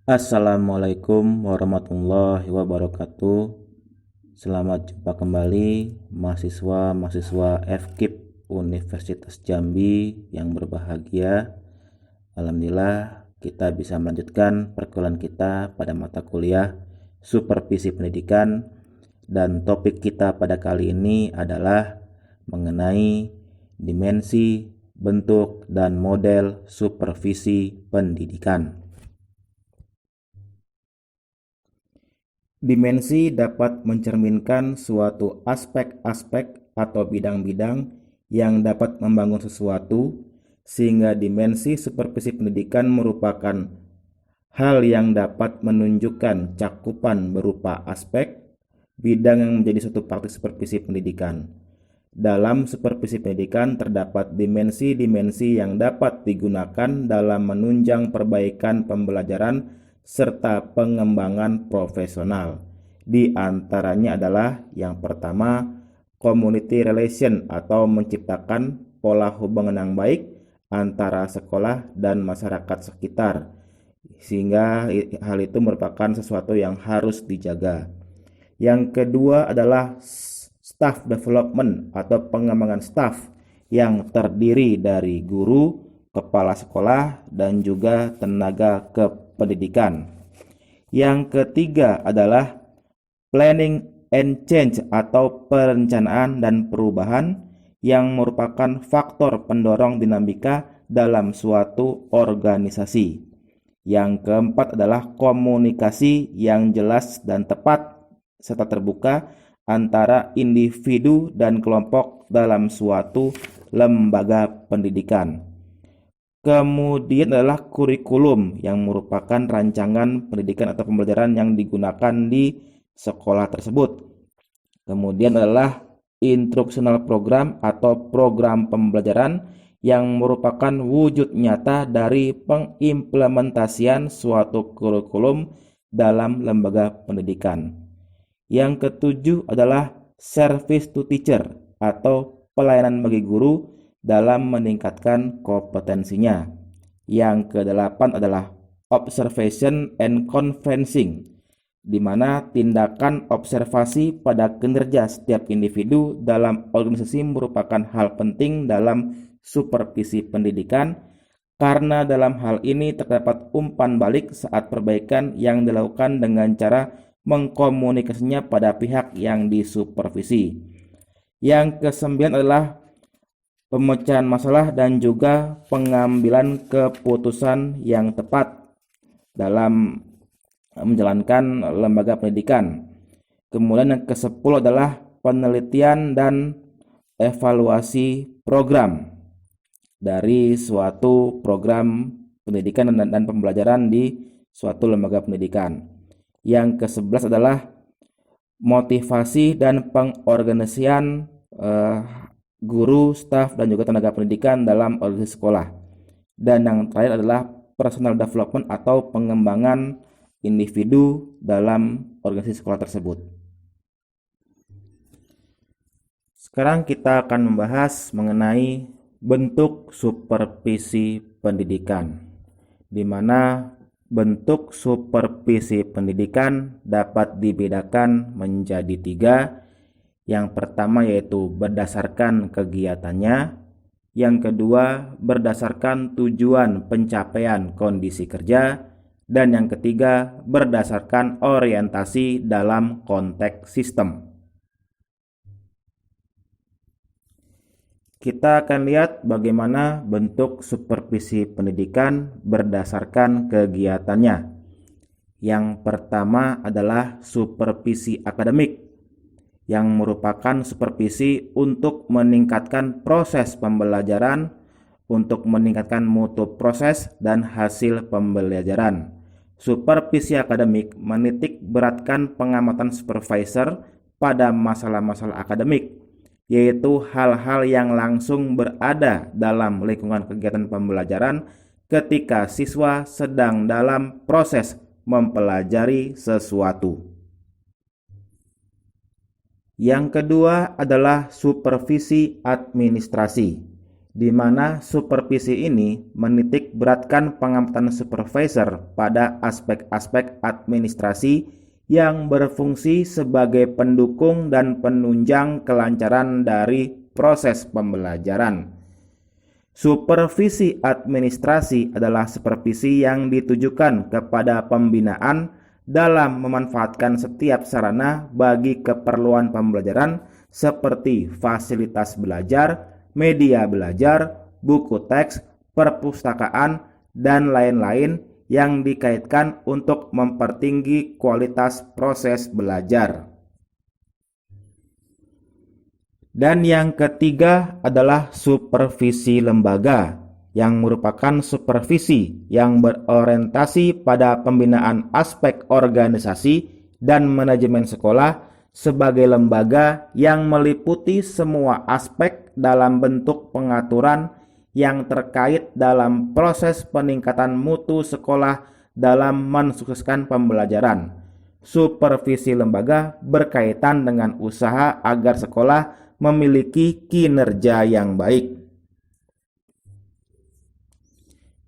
Assalamualaikum warahmatullahi wabarakatuh. Selamat jumpa kembali mahasiswa-mahasiswa FKIP Universitas Jambi yang berbahagia. Alhamdulillah kita bisa melanjutkan perkuliahan kita pada mata kuliah Supervisi Pendidikan, dan topik kita pada kali ini adalah mengenai dimensi, bentuk, dan model supervisi pendidikan. Dimensi dapat mencerminkan suatu aspek-aspek atau bidang-bidang yang dapat membangun sesuatu, sehingga dimensi supervisi pendidikan merupakan hal yang dapat menunjukkan cakupan berupa aspek bidang yang menjadi suatu praktik supervisi pendidikan. Dalam supervisi pendidikan terdapat dimensi-dimensi yang dapat digunakan dalam menunjang perbaikan pembelajaran serta pengembangan profesional. Di antaranya adalah yang pertama, community relation atau menciptakan pola hubungan yang baik antara sekolah dan masyarakat sekitar, sehingga hal itu merupakan sesuatu yang harus dijaga. Yang kedua adalah staff development atau pengembangan staff yang terdiri dari guru, kepala sekolah, dan juga tenaga kependidikan. Yang ketiga adalah planning and change atau perencanaan dan perubahan yang merupakan faktor pendorong dinamika dalam suatu organisasi. Yang keempat adalah komunikasi yang jelas dan tepat serta terbuka antara individu dan kelompok dalam suatu lembaga pendidikan. Kemudian adalah kurikulum yang merupakan rancangan pendidikan atau pembelajaran yang digunakan di sekolah tersebut. Kemudian adalah instructional program atau program pembelajaran yang merupakan wujud nyata dari pengimplementasian suatu kurikulum dalam lembaga pendidikan. Yang ketujuh adalah service to teacher atau pelayanan bagi guru dalam meningkatkan kompetensinya. Yang kedelapan adalah observation and conferencing, di mana tindakan observasi pada kinerja setiap individu dalam organisasi merupakan hal penting dalam supervisi pendidikan, karena dalam hal ini terdapat umpan balik saat perbaikan yang dilakukan dengan cara mengkomunikasinya pada pihak yang disupervisi. Yang kesembilan adalah pemecahan masalah dan juga pengambilan keputusan yang tepat dalam menjalankan lembaga pendidikan. Kemudian yang ke-10 adalah penelitian dan evaluasi program dari suatu program pendidikan dan pembelajaran di suatu lembaga pendidikan. Yang ke-11 adalah motivasi dan pengorganisasian guru, staf, dan juga tenaga pendidikan dalam organisasi sekolah. Dan yang terakhir adalah personal development atau pengembangan individu dalam organisasi sekolah tersebut. Sekarang kita akan membahas mengenai bentuk supervisi pendidikan, di mana bentuk supervisi pendidikan dapat dibedakan menjadi 3. Yang pertama yaitu berdasarkan kegiatannya, yang kedua berdasarkan tujuan pencapaian kondisi kerja, dan yang ketiga berdasarkan orientasi dalam konteks sistem. Kita akan lihat bagaimana bentuk supervisi pendidikan berdasarkan kegiatannya. Yang pertama adalah supervisi akademik, yang merupakan supervisi untuk meningkatkan proses pembelajaran, untuk meningkatkan mutu proses dan hasil pembelajaran. Supervisi akademik menitik beratkan pengamatan supervisor pada masalah-masalah akademik, yaitu hal-hal yang langsung berada dalam lingkungan kegiatan pembelajaran ketika siswa sedang dalam proses mempelajari sesuatu. Yang kedua adalah supervisi administrasi, di mana supervisi ini menitik beratkan pengamatan supervisor pada aspek-aspek administrasi yang berfungsi sebagai pendukung dan penunjang kelancaran dari proses pembelajaran. Supervisi administrasi adalah supervisi yang ditujukan kepada pembinaan dalam memanfaatkan setiap sarana bagi keperluan pembelajaran seperti fasilitas belajar, media belajar, buku teks, perpustakaan, dan lain-lain yang dikaitkan untuk mempertinggi kualitas proses belajar. Dan yang ketiga adalah supervisi lembaga, yang merupakan supervisi yang berorientasi pada pembinaan aspek organisasi dan manajemen sekolah sebagai lembaga yang meliputi semua aspek dalam bentuk pengaturan yang terkait dalam proses peningkatan mutu sekolah dalam mensukseskan pembelajaran. Supervisi lembaga berkaitan dengan usaha agar sekolah memiliki kinerja yang baik.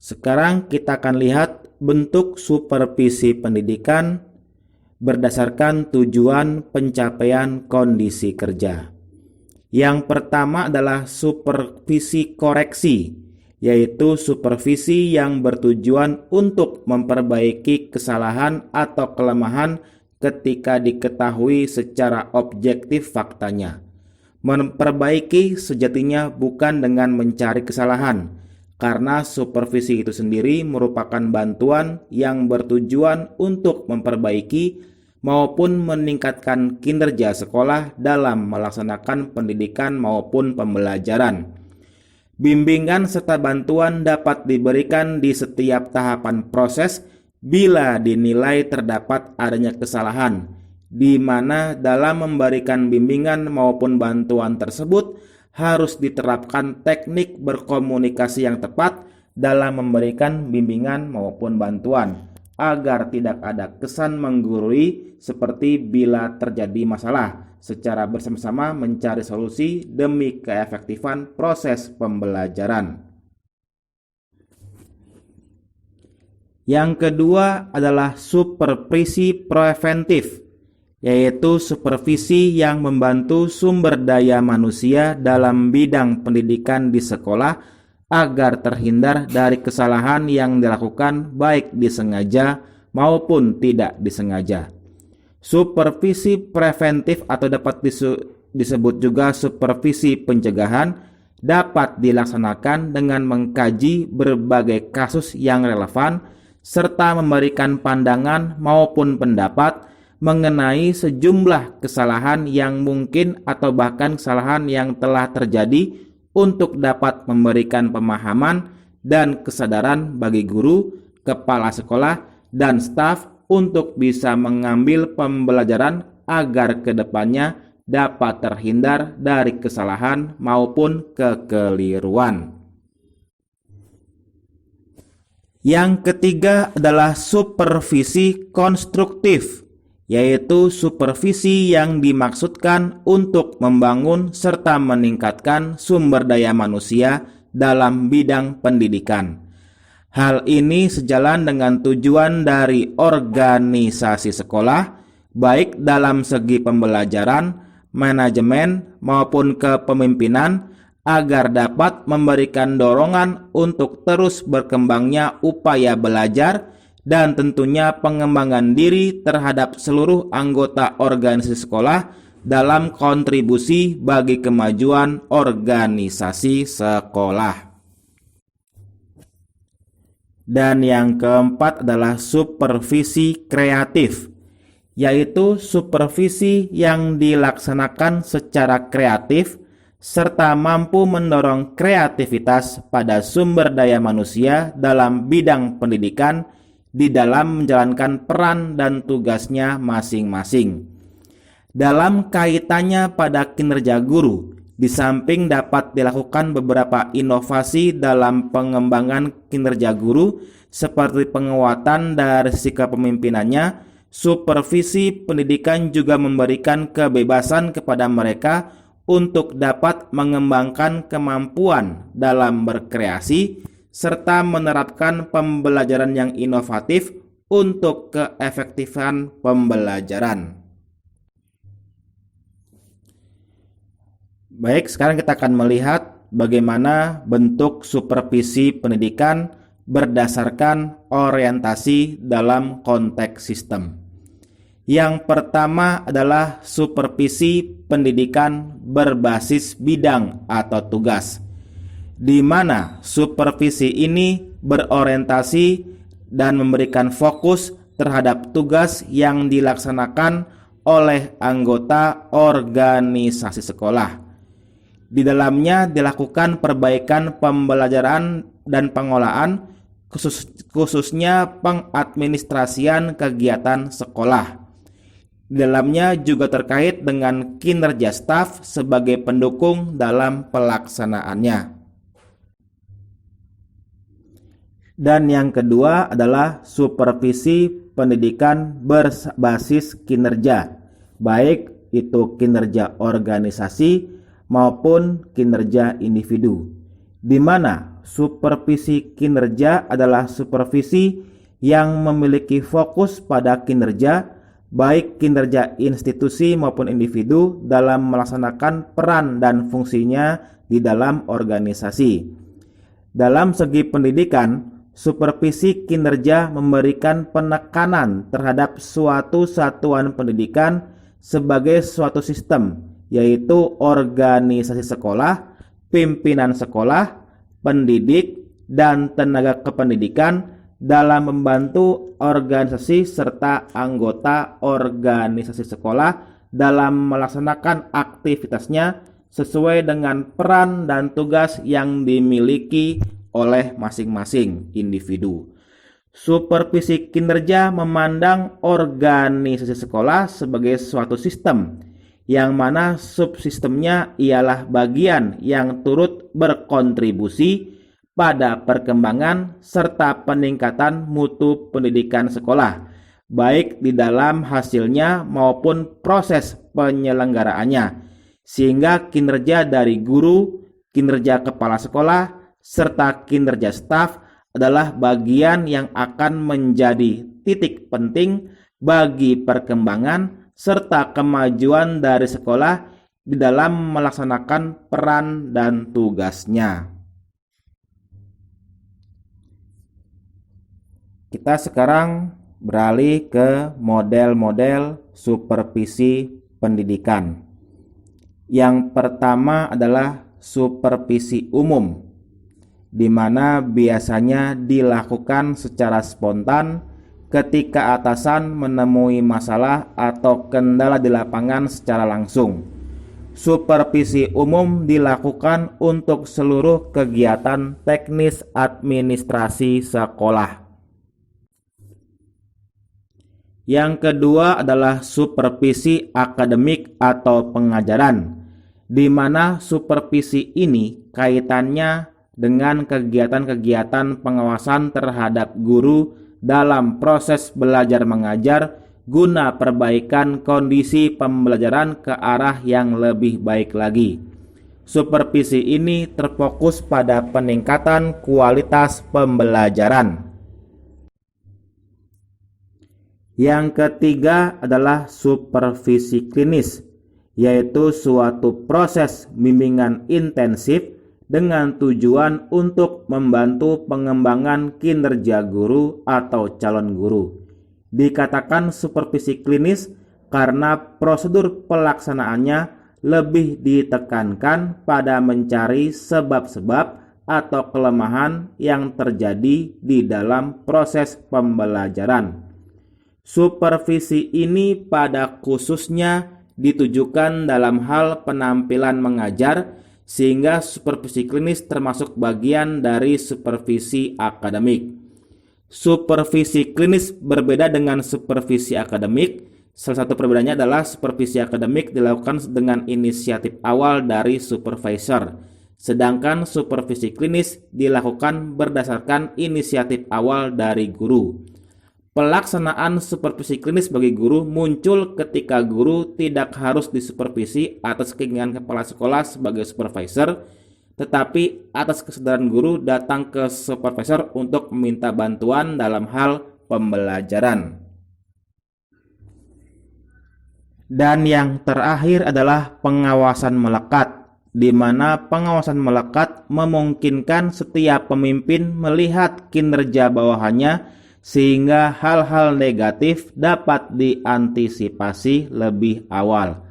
Sekarang kita akan lihat bentuk supervisi pendidikan berdasarkan tujuan pencapaian kondisi kerja. Yang pertama adalah supervisi koreksi, yaitu supervisi yang bertujuan untuk memperbaiki kesalahan atau kelemahan ketika diketahui secara objektif faktanya. Memperbaiki sejatinya bukan dengan mencari kesalahan, karena supervisi itu sendiri merupakan bantuan yang bertujuan untuk memperbaiki maupun meningkatkan kinerja sekolah dalam melaksanakan pendidikan maupun pembelajaran. Bimbingan serta bantuan dapat diberikan di setiap tahapan proses bila dinilai terdapat adanya kesalahan, di mana dalam memberikan bimbingan maupun bantuan tersebut harus diterapkan teknik berkomunikasi yang tepat dalam memberikan bimbingan maupun bantuan, agar tidak ada kesan menggurui seperti bila terjadi masalah, secara bersama-sama mencari solusi demi keefektifan proses pembelajaran. Yang kedua adalah supervisi preventif, yaitu supervisi yang membantu sumber daya manusia dalam bidang pendidikan di sekolah agar terhindar dari kesalahan yang dilakukan baik disengaja maupun tidak disengaja. Supervisi preventif atau dapat disebut juga supervisi pencegahan dapat dilaksanakan dengan mengkaji berbagai kasus yang relevan serta memberikan pandangan maupun pendapat mengenai sejumlah kesalahan yang mungkin atau bahkan kesalahan yang telah terjadi untuk dapat memberikan pemahaman dan kesadaran bagi guru, kepala sekolah, dan staf untuk bisa mengambil pembelajaran agar kedepannya dapat terhindar dari kesalahan maupun kekeliruan. Yang ketiga adalah supervisi konstruktif, yaitu supervisi yang dimaksudkan untuk membangun serta meningkatkan sumber daya manusia dalam bidang pendidikan. Hal ini sejalan dengan tujuan dari organisasi sekolah, baik dalam segi pembelajaran, manajemen, maupun kepemimpinan, agar dapat memberikan dorongan untuk terus berkembangnya upaya belajar dan tentunya pengembangan diri terhadap seluruh anggota organisasi sekolah dalam kontribusi bagi kemajuan organisasi sekolah. Dan yang keempat adalah supervisi kreatif, yaitu supervisi yang dilaksanakan secara kreatif serta mampu mendorong kreativitas pada sumber daya manusia dalam bidang pendidikan di dalam menjalankan peran dan tugasnya masing-masing. Dalam kaitannya pada kinerja guru, di samping dapat dilakukan beberapa inovasi dalam pengembangan kinerja guru seperti penguatan dari sisi kepemimpinannya, supervisi pendidikan juga memberikan kebebasan kepada mereka untuk dapat mengembangkan kemampuan dalam berkreasi serta menerapkan pembelajaran yang inovatif untuk keefektifan pembelajaran. Baik, sekarang kita akan melihat bagaimana bentuk supervisi pendidikan berdasarkan orientasi dalam konteks sistem. Yang pertama adalah supervisi pendidikan berbasis bidang atau tugas, di mana supervisi ini berorientasi dan memberikan fokus terhadap tugas yang dilaksanakan oleh anggota organisasi sekolah. Di dalamnya dilakukan perbaikan pembelajaran dan pengolahan, khususnya pengadministrasian kegiatan sekolah. Di dalamnya juga terkait dengan kinerja staf sebagai pendukung dalam pelaksanaannya. Dan yang kedua adalah supervisi pendidikan berbasis kinerja, baik itu kinerja organisasi maupun kinerja individu, di mana supervisi kinerja adalah supervisi yang memiliki fokus pada kinerja, baik kinerja institusi maupun individu dalam melaksanakan peran dan fungsinya di dalam organisasi. Dalam segi pendidikan, supervisi kinerja memberikan penekanan terhadap suatu satuan pendidikan sebagai suatu sistem, yaitu organisasi sekolah, pimpinan sekolah, pendidik, dan tenaga kependidikan dalam membantu organisasi serta anggota organisasi sekolah dalam melaksanakan aktivitasnya sesuai dengan peran dan tugas yang dimiliki oleh masing-masing individu. Supervisi kinerja memandang organisasi sekolah sebagai suatu sistem, yang mana subsistemnya ialah bagian yang turut berkontribusi pada perkembangan serta peningkatan mutu pendidikan sekolah, baik di dalam hasilnya maupun proses penyelenggaraannya, sehingga kinerja dari guru, kinerja kepala sekolah, serta kinerja staf adalah bagian yang akan menjadi titik penting bagi perkembangan serta kemajuan dari sekolah di dalam melaksanakan peran dan tugasnya. Kita sekarang beralih ke model-model supervisi pendidikan. Yang pertama adalah supervisi umum, di mana biasanya dilakukan secara spontan ketika atasan menemui masalah atau kendala di lapangan secara langsung. Supervisi umum dilakukan untuk seluruh kegiatan teknis administrasi sekolah. Yang kedua adalah supervisi akademik atau pengajaran, di mana supervisi ini kaitannya dengan kegiatan-kegiatan pengawasan terhadap guru dalam proses belajar mengajar guna perbaikan kondisi pembelajaran ke arah yang lebih baik lagi. Supervisi ini terfokus pada peningkatan kualitas pembelajaran. Yang ketiga adalah supervisi klinis, yaitu suatu proses bimbingan intensif dengan tujuan untuk membantu pengembangan kinerja guru atau calon guru. Dikatakan supervisi klinis karena prosedur pelaksanaannya lebih ditekankan pada mencari sebab-sebab atau kelemahan yang terjadi di dalam proses pembelajaran. Supervisi ini pada khususnya ditujukan dalam hal penampilan mengajar, sehingga supervisi klinis termasuk bagian dari supervisi akademik. Supervisi klinis berbeda dengan supervisi akademik. Salah satu perbedaannya adalah supervisi akademik dilakukan dengan inisiatif awal dari supervisor, sedangkan supervisi klinis dilakukan berdasarkan inisiatif awal dari guru. Pelaksanaan supervisi klinis bagi guru muncul ketika guru tidak harus disupervisi atas keinginan kepala sekolah sebagai supervisor, tetapi atas kesadaran guru datang ke supervisor untuk meminta bantuan dalam hal pembelajaran. Dan yang terakhir adalah pengawasan melekat, di mana pengawasan melekat memungkinkan setiap pemimpin melihat kinerja bawahannya sehingga hal-hal negatif dapat diantisipasi lebih awal.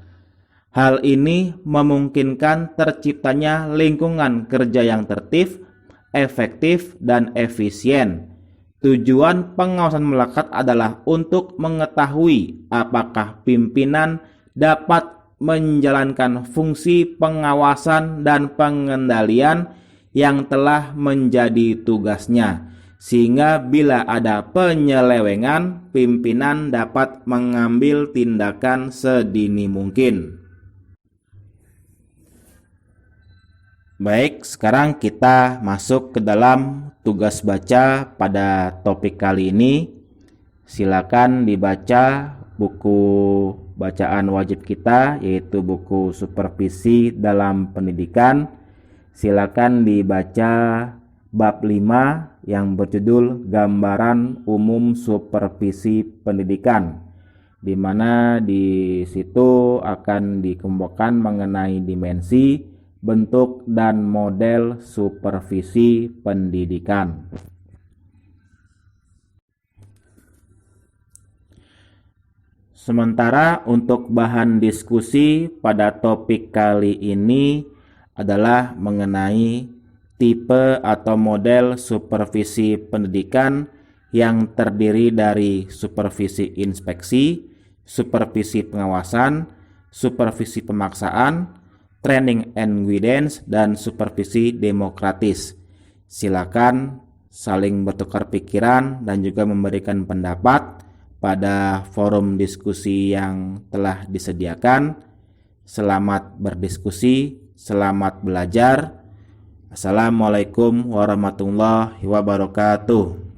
Hal ini memungkinkan terciptanya lingkungan kerja yang tertib, efektif, dan efisien. Tujuan pengawasan melekat adalah untuk mengetahui apakah pimpinan dapat menjalankan fungsi pengawasan dan pengendalian yang telah menjadi tugasnya, sehingga bila ada penyelewengan, pimpinan dapat mengambil tindakan sedini mungkin. Baik, sekarang kita masuk ke dalam tugas baca pada topik kali ini. Silakan dibaca buku bacaan wajib kita, yaitu buku Supervisi dalam Pendidikan. Silakan dibaca bab 5 yang berjudul Gambaran Umum Supervisi Pendidikan, di mana di situ akan dikemukakan mengenai dimensi, bentuk, dan model supervisi pendidikan. Sementara untuk bahan diskusi pada topik kali ini adalah mengenai tipe atau model supervisi pendidikan yang terdiri dari supervisi inspeksi, supervisi pengawasan, supervisi pemaksaan, training and guidance, dan supervisi demokratis. Silakan saling bertukar pikiran dan juga memberikan pendapat pada forum diskusi yang telah disediakan. Selamat berdiskusi, selamat belajar. Assalamualaikum warahmatullahi wabarakatuh.